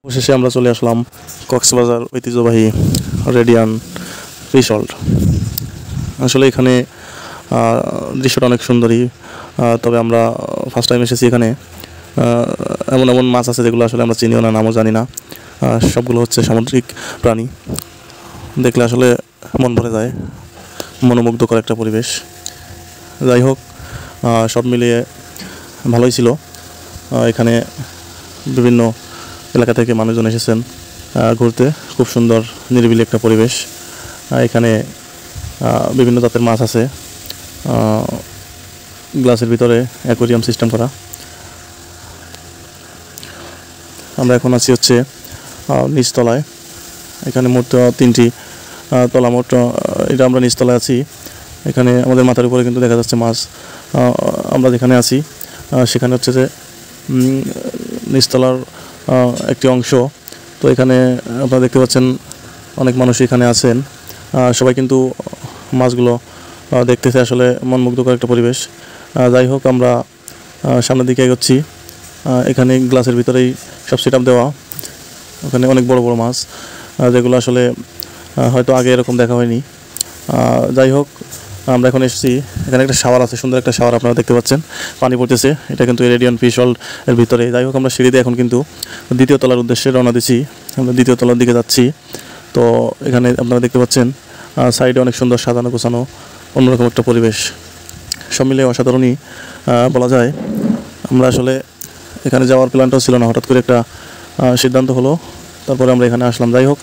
অবশেষে আমরা চলে আসলাম কক্সবাজার ঐতিহ্যবাহী রেডিয়ান রিসর্ট। আসলে এখানে দৃশ্যটা অনেক সুন্দরী, তবে আমরা ফার্স্ট টাইম এসেছি এখানে। এমন এমন মাছ আছে যেগুলো আসলে আমরা চিনিও না, নামও জানি না। সবগুলো হচ্ছে সামুদ্রিক প্রাণী, দেখলে আসলে মন ভরে যায়, মনোমুগ্ধকর একটা পরিবেশ। যাই হোক, সব মিলিয়ে ভালোই ছিল। এখানে বিভিন্ন এলাকা থেকে মানুষজন এসেছেন ঘুরতে। খুব সুন্দর নিরিবিলি একটা পরিবেশ। এখানে বিভিন্ন জাতের মাছ আছে, গ্লাসের ভিতরে অ্যাকোয়ারিয়াম সিস্টেম করা। আমরা এখন আছি হচ্ছে নিচতলায়। এখানে মোট 3টি তলা, মোট এটা আমরা নিচতলায় আছি। এখানে আমাদের মাথার উপরে কিন্তু দেখা যাচ্ছে মাছ। আমরা যেখানে আছি সেখানে হচ্ছে যে নিচতলার একটি অংশ। তো এখানে আপনারা দেখতে পাচ্ছেন অনেক মানুষ এখানে আছেন। সবাই কিন্তু মাছগুলো দেখতেছে, আসলে মনমুগ্ধকর একটা পরিবেশ। যাই হোক, আমরা সামনের দিকে এগোচ্ছি। এখানে গ্লাসের ভিতরেই সব সেট আপ দেওয়া। ওখানে অনেক বড় বড় মাছ, যেগুলো আসলে হয়তো আগে এরকম দেখা হয়নি। যাই হোক, আমরা এখন এসেছি। এখানে একটা শাওয়ার আছে, সুন্দর একটা শাওয়ার আপনারা দেখতে পাচ্ছেন, পানি পড়তেছে। এটা কিন্তু রেডিয়ান ফিশ ওয়ার্ল্ড এর ভিতরে। যাই হোক, আমরা সিঁড়িতে এখন কিন্তু দ্বিতীয় তলার উদ্দেশ্যে রওনা দিচ্ছি। আমরা দ্বিতীয় তলার দিকে যাচ্ছি। তো এখানে আপনারা দেখতে পাচ্ছেন সাইডে অনেক সুন্দর সাজানো গোছানো অন্যরকম একটা পরিবেশ। সব মিলিয়ে অসাধারণই বলা যায়। আমরা আসলে এখানে যাওয়ার প্ল্যানটাও ছিল না, হঠাৎ করে একটা সিদ্ধান্ত হলো, তারপরে আমরা এখানে আসলাম। যাই হোক,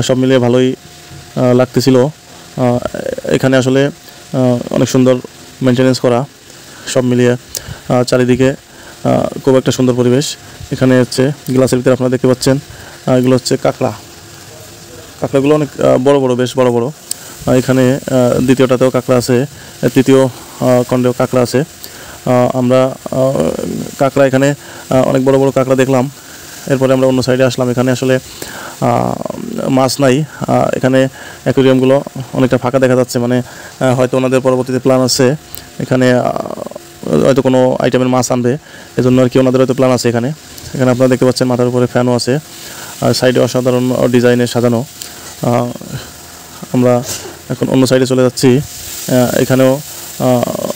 সব মিলিয়ে ভালোই লাগতেছিল। এখানে আসলে অনেক সুন্দর মেনটেনেন্স করা। সব মিলিয়ে চারিদিকে খুব একটা সুন্দর পরিবেশ। এখানে হচ্ছে গ্লাসের ভিতরে আপনারা দেখতে পাচ্ছেন এগুলো হচ্ছে কাঁকড়াগুলো অনেক বড় বড়, বেশ বড় বড়। এখানে দ্বিতীয়টাতেও কাঁকড়া আছে, তৃতীয় খণ্ডেও কাঁকড়া আছে। আমরা কাঁকড়া এখানে অনেক বড় বড় কাঁকড়া দেখলাম। এরপরে আমরা অন্য সাইডে আসলাম। এখানে আসলে মাছ নাই। এখানে অ্যাকোয়ারিয়ামগুলো অনেকটা ফাঁকা দেখা যাচ্ছে, মানে হয়তো ওনাদের পরবর্তীতে প্ল্যান আছে এখানে হয়তো কোনো আইটেমের মাছ আনবে, এজন্য আর কি ওনাদের হয়তো প্ল্যান আছে এখানে। এখানে আপনারা দেখতে পাচ্ছেন মাথার উপরে ফ্যানও আছে, আর সাইডে অসাধারণ ডিজাইনের সাজানো। আমরা এখন অন্য সাইডে চলে যাচ্ছি। এখানেও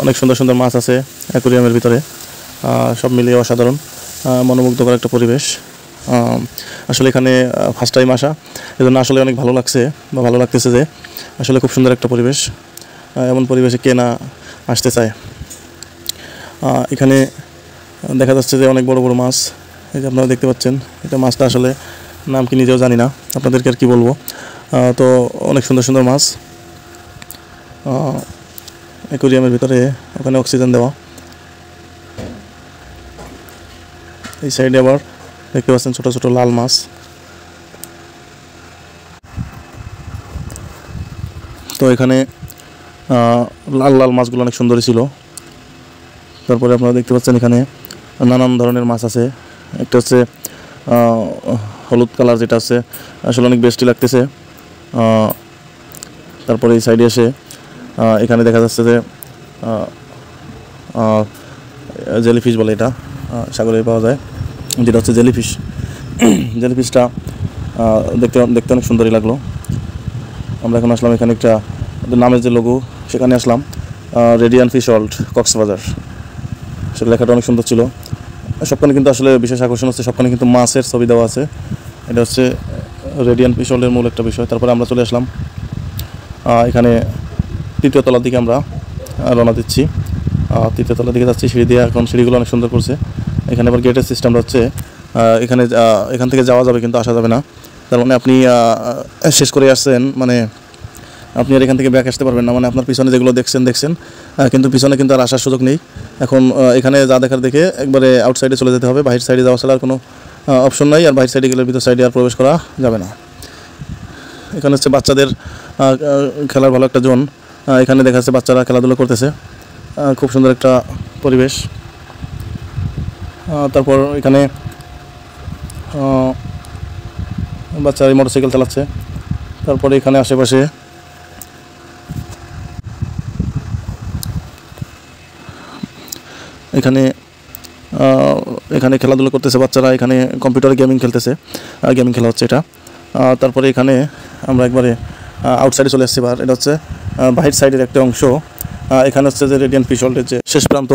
অনেক সুন্দর সুন্দর মাছ আছে অ্যাকোয়ারিয়ামের ভিতরে। সব মিলিয়ে অসাধারণ মনোমুগ্ধকর একটা পরিবেশ। আসলে এখানে ফার্স্ট টাইম আসা, এজন্য আসলে অনেক ভালো লাগছে বা ভালো লাগতেছে যে আসলে খুব সুন্দর একটা পরিবেশ। এমন পরিবেশে কে না আসতে চায়। এখানে দেখা যাচ্ছে যে অনেক বড় বড় মাছ, এই যে আপনারা দেখতে পাচ্ছেন। এটা মাছটা আসলে নাম কি নিজেও জানি না, আপনাদেরকে আর কি বলবো। তো অনেক সুন্দর সুন্দর মাছ অ্যাকোয়ারিয়ামের ভিতরে। ওখানে অক্সিজেন দেওয়া। এই সাইডে আবার দেখতে পাচ্ছেন ছোট ছোট লাল মাছ। তো এখানে লাল লাল মাছগুলো অনেক সুন্দরই ছিল। তারপরে আপনারা দেখতে পাচ্ছেন এখানে নানান ধরনের মাছ আছে। একটা হচ্ছে হলুদ কালার, যেটা আছে আসলে অনেক বেস্টি লাগতেছে। তারপরে এই সাইডে এসে এখানে দেখা যাচ্ছে যে জেলিফিশ বলে, এটা সাগরে পাওয়া যায়, যেটা হচ্ছে জেলিফিশ। জেলিফিশটা দেখতে অনেক সুন্দরই লাগলো। আমরা এখন আসলাম এখানে একটা নামের যে লোগো, সেখানে আসলাম রেডিয়ান ফিশ ওয়ার্ল্ড কক্সবাজার। সেটা লেখাটা অনেক সুন্দর ছিল। সবখানে কিন্তু আসলে বিশেষ আকর্ষণ হচ্ছে সবখানে কিন্তু মাছের ছবি দেওয়া আছে। এটা হচ্ছে রেডিয়ান ফিশ ওয়ার্ল্ডের মূল একটা বিষয়। তারপরে আমরা চলে আসলাম এখানে তৃতীয় তলার দিকে আমরা রওনা দিচ্ছি। তৃতীয় তলার দিকে যাচ্ছি সিঁড়ি দিয়ে। এখন সিঁড়িগুলো অনেক সুন্দর করছে। এখানে আবার গেটের সিস্টেমটা হচ্ছে এখান থেকে যাওয়া যাবে কিন্তু আসা যাবে না। তার মানে আপনি শেষ করে আসছেন, মানে আপনি আর এখান থেকে ব্যাক আসতে পারবেন না। মানে আপনার পিছনে যেগুলো দেখছেন, কিন্তু পিছনে কিন্তু আর আসার সুযোগ নেই। এখন এখানে যা দেখার দেখে একবারে আউটসাইডে চলে যেতে হবে। বাহির সাইডে যাওয়া ছাড়া আর কোনো অপশন নাই। আর বাহির সাইডে গেলে ভিতর সাইডে আর প্রবেশ করা যাবে না। এখানে হচ্ছে বাচ্চাদের খেলার ভালো একটা জোন। এখানে দেখা যাচ্ছে বাচ্চারা খেলাধুলা করতেছে। খুব সুন্দর একটা পরিবেশ। তারপর এখানে বাচ্চারা মোটরসাইকেল চালাচ্ছে। তারপরে এখানে আশেপাশে এখানে এখানে খেলাধুলা করতেছে বাচ্চারা, এখানে কম্পিউটারে গেমিং খেলতেছে, গেমিং খেলা হচ্ছে এটা। তারপরে এখানে আমরা একবারে আউটসাইডে চলে আসছি। এটা হচ্ছে বাহির সাইডের একটা অংশ। এখানে হচ্ছে যে রেডিয়ান্ট ফিশ ওয়ার্ল্ডের যে শেষ প্রান্ত,